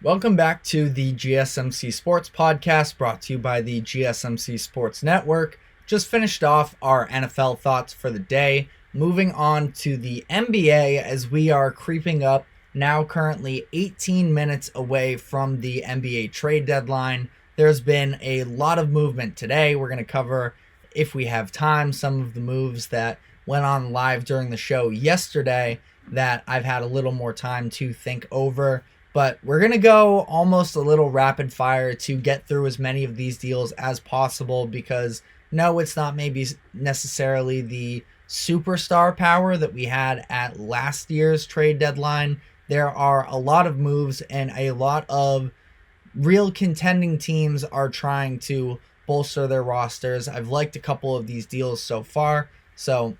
Welcome back to the GSMC Sports Podcast brought to you by the GSMC Sports Network. Just finished off our NFL thoughts for the day. Moving on to the NBA as we are creeping up, now currently 18 minutes away from the NBA trade deadline. There's been a lot of movement today. We're going to cover, if we have time, some of the moves that went on live during the show yesterday that I've had a little more time to think over. But we're going to go almost a little rapid fire to get through as many of these deals as possible because no, it's not maybe necessarily the superstar power that we had at last year's trade deadline. There are a lot of moves and a lot of real contending teams are trying to bolster their rosters. I've liked a couple of these deals so far. So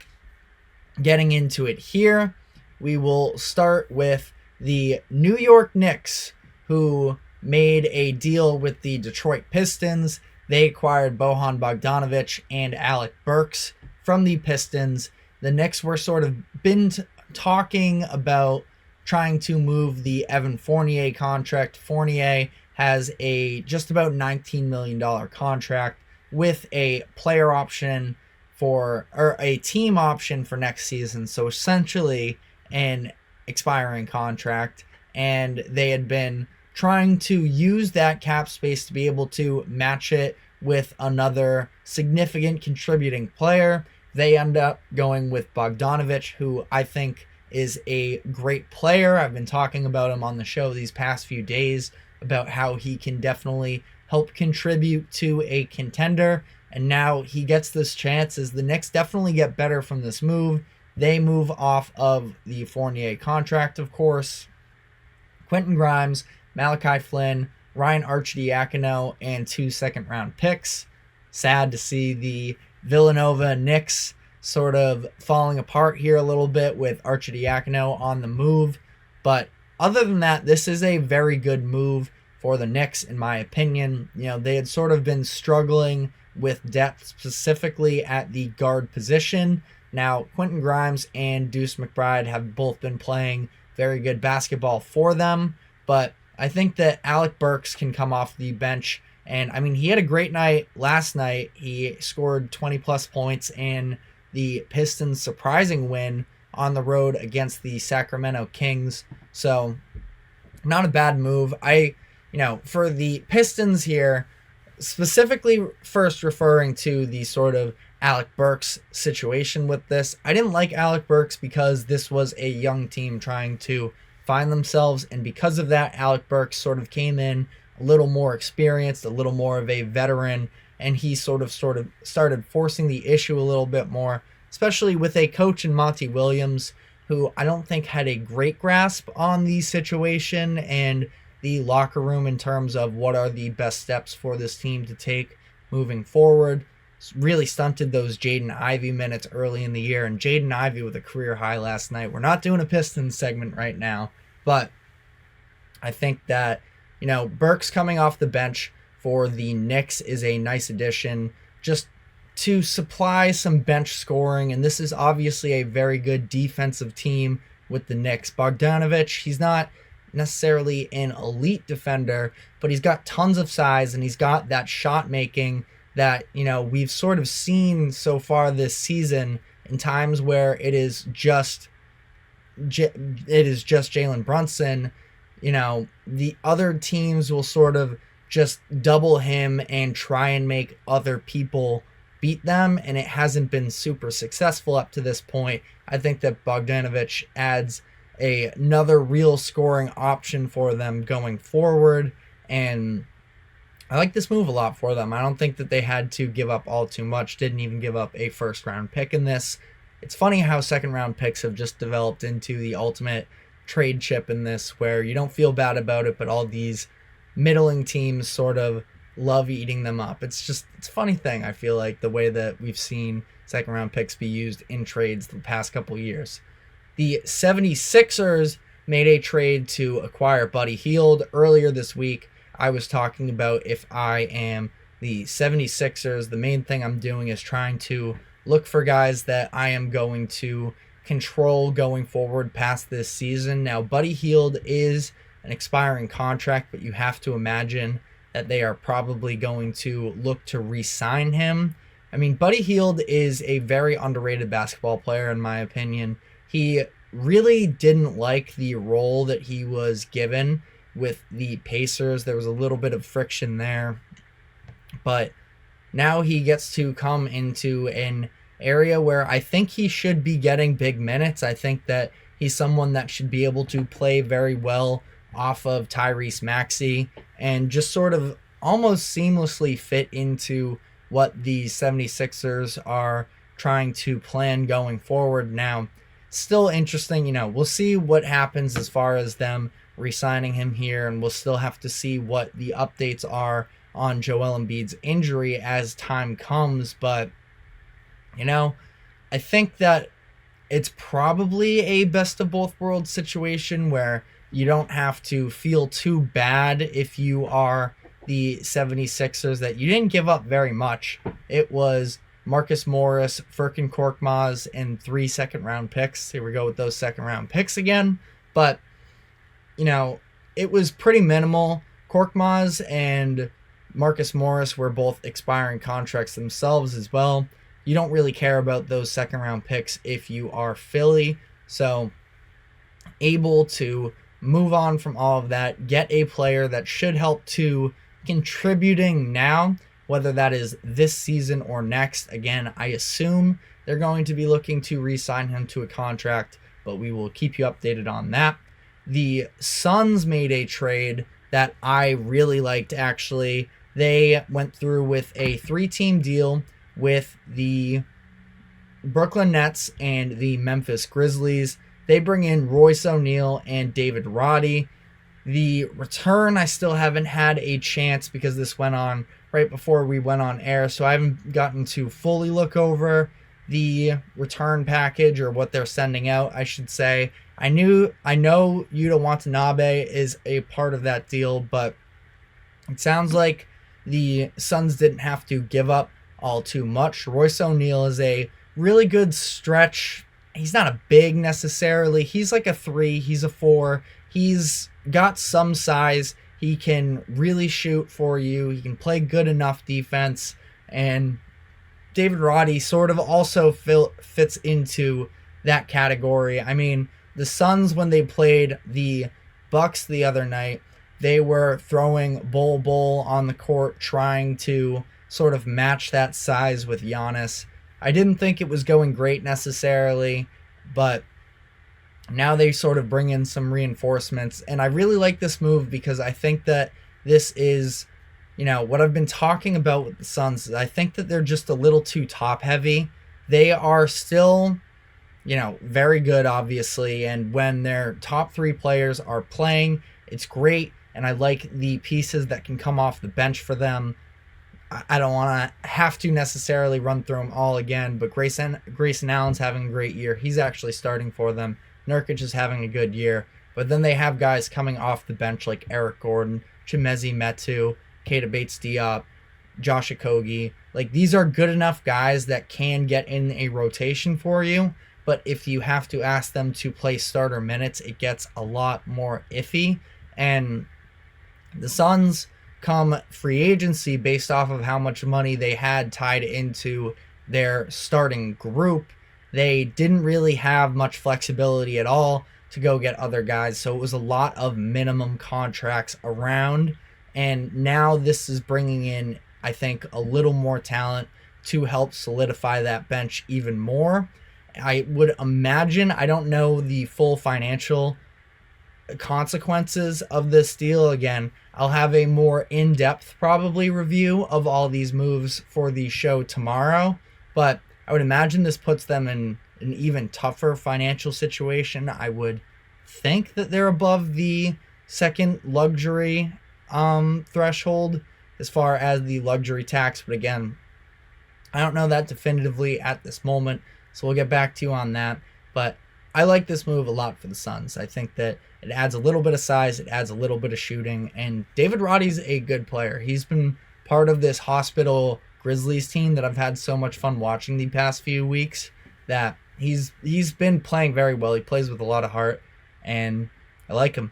getting into it here, we will start with the New York Knicks, who made a deal with the Detroit Pistons. They acquired Bojan Bogdanovic and Alec Burks from the Pistons. The Knicks were sort of been talking about trying to move the Evan Fournier contract. Fournier has a just about $19 million contract with a player option or a team option for next season. So essentially an expiring contract, and they had been trying to use that cap space to be able to match it with another significant contributing player. They end up going with Bogdanovic, who I think is a great player. I've been talking about him on the show these past few days about how he can definitely help contribute to a contender, and now he gets this chance as the Knicks definitely get better from this move. They move off of the Fournier contract, of course. Quentin Grimes, Malachi Flynn, Ryan Arcidiacono, and 2 second-round picks. Sad to see the Villanova Knicks sort of falling apart here a little bit with Arcidiacono on the move. But other than that, this is a very good move for the Knicks, in my opinion. You know, they had sort of been struggling with depth, specifically at the guard position. Now, Quentin Grimes and Deuce McBride have both been playing very good basketball for them, but I think that Alec Burks can come off the bench, and I mean, he had a great night last night. He scored 20-plus points in the Pistons' surprising win on the road against the Sacramento Kings, so not a bad move. For the Pistons here, specifically first referring to the sort of Alec Burks situation with this. I didn't like Alec Burks because this was a young team trying to find themselves, and because of that, Alec Burks sort of came in a little more experienced, a little more of a veteran, and he sort of started forcing the issue a little bit more, especially with a coach in Monty Williams, who I don't think had a great grasp on the situation and the locker room in terms of what are the best steps for this team to take moving forward. Really stunted those Jaden Ivey minutes early in the year, and Jaden Ivey with a career high last night. We're not doing a Pistons segment right now, but I think that, Burks coming off the bench for the Knicks is a nice addition just to supply some bench scoring, and this is obviously a very good defensive team with the Knicks. Bogdanovic, he's not necessarily an elite defender, but he's got tons of size, and he's got that shot making that, we've sort of seen so far this season in times where it is just Jalen Brunson. The other teams will sort of just double him and try and make other people beat them, and it hasn't been super successful up to this point. I think that Bogdanovic adds another real scoring option for them going forward, and I like this move a lot for them. I don't think that they had to give up all too much, didn't even give up a first-round pick in this. It's funny how second-round picks have just developed into the ultimate trade chip in this, where you don't feel bad about it, but all these middling teams sort of love eating them up. It's a funny thing, I feel like, the way that we've seen second-round picks be used in trades the past couple years. The 76ers made a trade to acquire Buddy Hield earlier this week. I was talking about if I am the 76ers, the main thing I'm doing is trying to look for guys that I am going to control going forward past this season. Now, Buddy Hield is an expiring contract, but you have to imagine that they are probably going to look to re-sign him. I mean, Buddy Hield is a very underrated basketball player, in my opinion. He really didn't like the role that he was given with the Pacers. There was a little bit of friction there, but now he gets to come into an area where I think he should be getting big minutes. I think that he's someone that should be able to play very well off of Tyrese Maxey and just sort of almost seamlessly fit into what the 76ers are trying to plan going forward. Now, still interesting, we'll see what happens as far as them re-signing him here, and we'll still have to see what the updates are on Joel Embiid's injury as time comes. But, I think that it's probably a best of both worlds situation where you don't have to feel too bad if you are the 76ers that you didn't give up very much. It was Marcus Morris, Furkan Korkmaz, and 3 second-round picks. Here we go with those second-round picks again. But, it was pretty minimal. Korkmaz and Marcus Morris were both expiring contracts themselves as well. You don't really care about those second-round picks if you are Philly. So, able to move on from all of that, get a player that should help to contributing now, whether that is this season or next. Again, I assume they're going to be looking to re-sign him to a contract, but we will keep you updated on that. The Suns made a trade that I really liked, actually. They went through with a 3-team deal with the Brooklyn Nets and the Memphis Grizzlies. They bring in Royce O'Neal and David Roddy. The return, I still haven't had a chance because this went on right before we went on air, so I haven't gotten to fully look over the return package, or what they're sending out, I should say. I know Yuta Watanabe is a part of that deal, but it sounds like the Suns didn't have to give up all too much. Royce O'Neal is a really good stretch. He's not a big necessarily. He's like a 3. He's a 4. He's got some size. He can really shoot for you. He can play good enough defense. And David Roddy sort of also fits into that category. I mean, the Suns, when they played the Bucks the other night, they were throwing Bol on the court, trying to sort of match that size with Giannis. I didn't think it was going great necessarily, but now they sort of bring in some reinforcements, and I really like this move because I think that this is, what I've been talking about with the Suns. I think that they're just a little too top heavy. They are still, very good, obviously, and when their top 3 players are playing, it's great, and I like the pieces that can come off the bench for them. I don't want to have to necessarily run through them all again, but Grayson Allen's having a great year. He's actually starting for them. Nurkic is having a good year. But then they have guys coming off the bench like Eric Gordon, Chimezie Metu, Keita Bates-Diop, Josh Okogie. Like, these are good enough guys that can get in a rotation for you. But if you have to ask them to play starter minutes, it gets a lot more iffy. And the Suns, come free agency, based off of how much money they had tied into their starting group, they didn't really have much flexibility at all to go get other guys. So it was a lot of minimum contracts around. And now this is bringing in, I think, a little more talent to help solidify that bench even more. I would imagine, I don't know the full financial consequences of this deal. Again, I'll have a more in-depth probably review of all these moves for the show tomorrow, but I would imagine this puts them in an even tougher financial situation. I would think that they're above the second luxury threshold as far as the luxury tax, but again, I don't know that definitively at this moment, so we'll get back to you on that. But I like this move a lot for the Suns. I think that it adds a little bit of size, it adds a little bit of shooting, and David Roddy's a good player. He's been part of this hospital Grizzlies team that I've had so much fun watching the past few weeks, that he's been playing very well. He plays with a lot of heart, and I like him.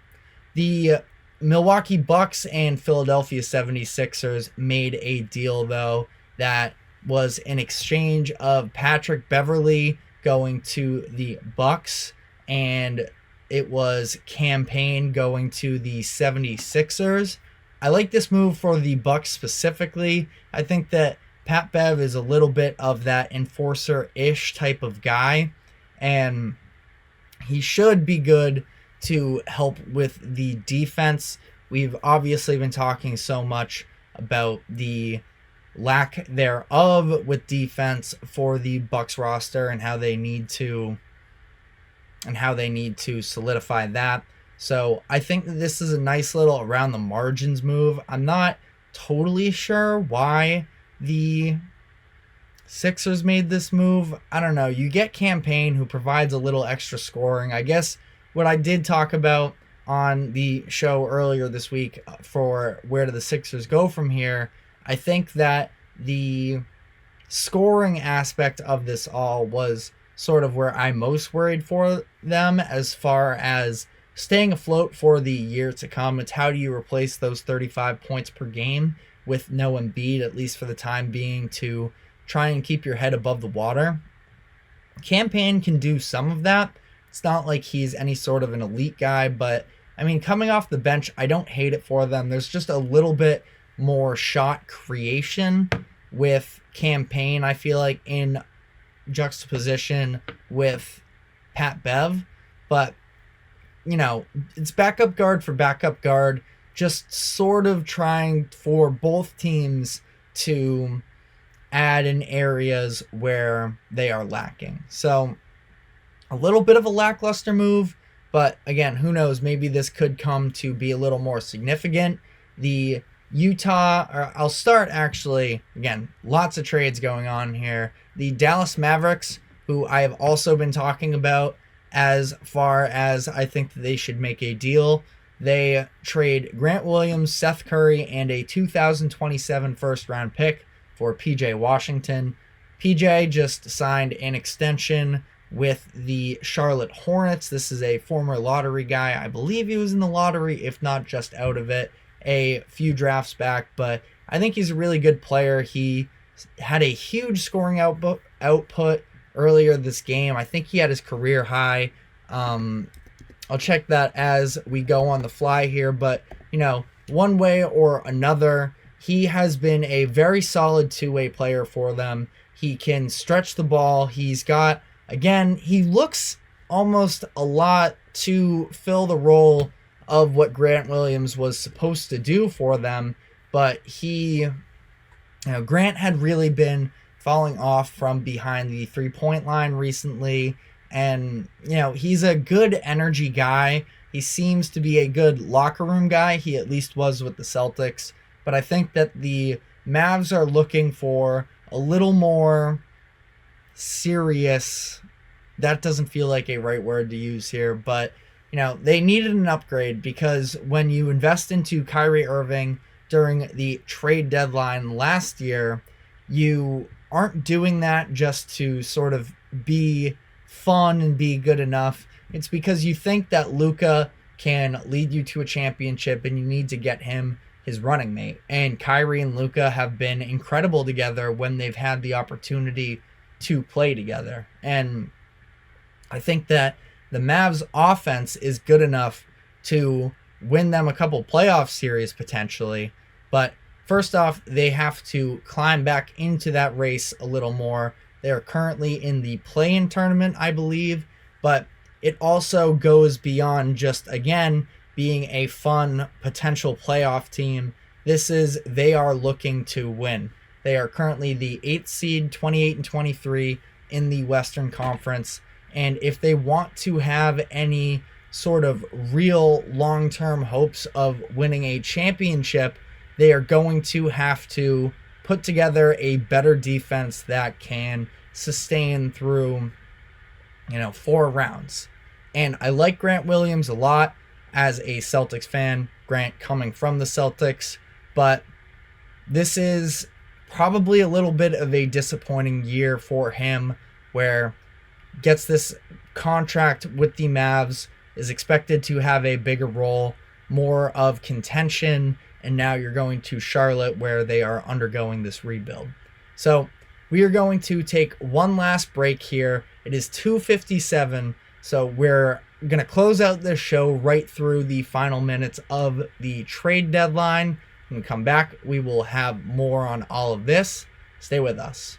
The Milwaukee Bucks and Philadelphia 76ers made a deal, though, that was an exchange of Patrick Beverley going to the Bucks, and it was Cam Payne going to the 76ers. I like this move for the Bucks specifically. I think that Pat Bev is a little bit of that enforcer-ish type of guy, and he should be good to help with the defense. We've obviously been talking so much about the lack thereof with defense for the Bucks roster and how they need to solidify that. So I think that this is a nice little around the margins move. I'm not totally sure why the Sixers made this move. I don't know. You get Cam Payne, who provides a little extra scoring. I guess what I did talk about on the show earlier this week for where do the Sixers go from here, I think that the scoring aspect of this all was sort of where I'm most worried for them as far as staying afloat for the year to come. It's how do you replace those 35 points per game with no Embiid, at least for the time being, to try and keep your head above the water. Cam Payne can do some of that. It's not like he's any sort of an elite guy, but I mean, coming off the bench, I don't hate it for them. There's just a little bit more shot creation with Cam Payne, I feel like, in juxtaposition with Pat Bev. But, you know, it's backup guard for backup guard, just sort of trying for both teams to add in areas where they are lacking. So a little bit of a lackluster move, but again, who knows? Maybe this could come to be a little more significant. The I'll start actually, again, lots of trades going on here. The Dallas Mavericks, who I have also been talking about as far as I think that they should make a deal. They trade Grant Williams, Seth Curry, and a 2027 first-round pick for PJ Washington. PJ just signed an extension with the Charlotte Hornets. This is a former lottery guy. I believe he was in the lottery, if not just out of it, a few drafts back, but I think he's a really good player. He had a huge scoring output earlier this game. I think he had his career high. I'll check that as we go on the fly here, but you know, one way or another, he has been a very solid two-way player for them. He can stretch the ball. He's got, again, he looks almost a lot to fill the role of what Grant Williams was supposed to do for them, but Grant had really been falling off from behind the three-point line recently, and he's a good energy guy. He seems to be a good locker room guy. He at least was with the Celtics, but I think that the Mavs are looking for a little more serious. That doesn't feel like a right word to use here, but they needed an upgrade, because when you invest into Kyrie Irving during the trade deadline last year, you aren't doing that just to sort of be fun and be good enough. It's because you think that Luka can lead you to a championship and you need to get him his running mate. And Kyrie and Luka have been incredible together when they've had the opportunity to play together. And I think that the Mavs offense is good enough to win them a couple playoff series potentially. But first off, they have to climb back into that race a little more. They're currently in the play-in tournament, I believe, but it also goes beyond just, again, being a fun potential playoff team. They are looking to win. They are currently the 8th seed, 28-23 in the Western Conference. And if they want to have any sort of real long-term hopes of winning a championship, they are going to have to put together a better defense that can sustain through, 4 rounds. And I like Grant Williams a lot as a Celtics fan, Grant coming from the Celtics, but this is probably a little bit of a disappointing year for him, where gets this contract with the Mavs, is expected to have a bigger role. more of contention, and now you're going to Charlotte where they are undergoing this rebuild. So we are going to take one last break here. It is 2:57, so we're going to close out this show right through the final minutes of the trade deadline. When we come back, we will have more on all of this. Stay with us.